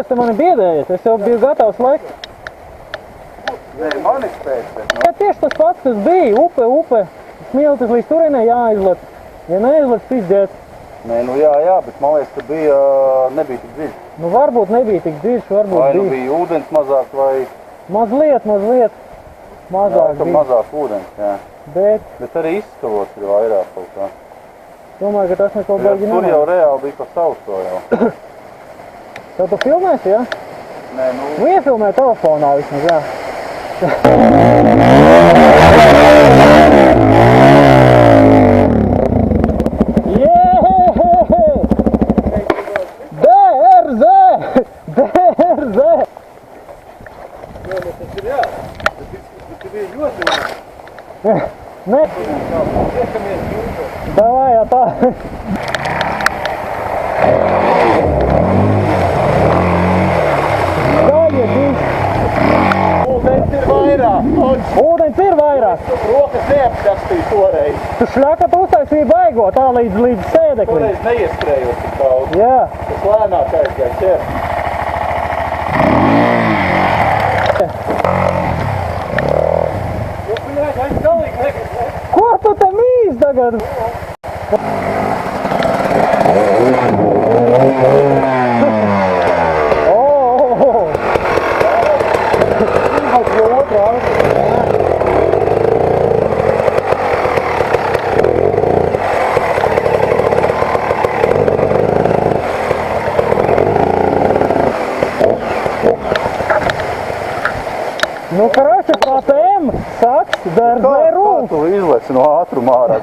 kas te mani biedējies? Es jau biju gatavs lekt. Nē, mani spēcēt, no? Jā, tieši tas pats, kas bija. Upe. Smiltis līdz turienē jāizlec. Ja neizlec, pizdiet. Nē, nu jā, bet man liekas, ka nebija tik dziļš. Nu varbūt nebija tik dziļš, varbūt vai bija. Vai nu bija ūdens mazāk, vai... Mazliet. Mazāk bija. Mazāk ūdens, jā. Bet arī izskavots ir vairāk kaut kā. Domāju, ka tas neko baigi nav. Tur jau reāli bija pa sauso jau. Tad tu filmēsi, jā? Nē, nu... Nu iefilmē telefonā vismaz, jā. Nē. Davai, jā tā. Gājiet, viņš. Ūdens ir vairāk. Ūdens ir vairāk. Rokas neapskastīja toreiz. Tu šļakat uztaisīja baigo tā līdz sēdeklim. Toreiz neieskrējot tik daudz. Jā. Tas lēnāk aizgāja ķer. Ko tu te mīz tagad? Nu, короче, PTM saks, dērzē rūk. Tu izleci no ātruma ārā.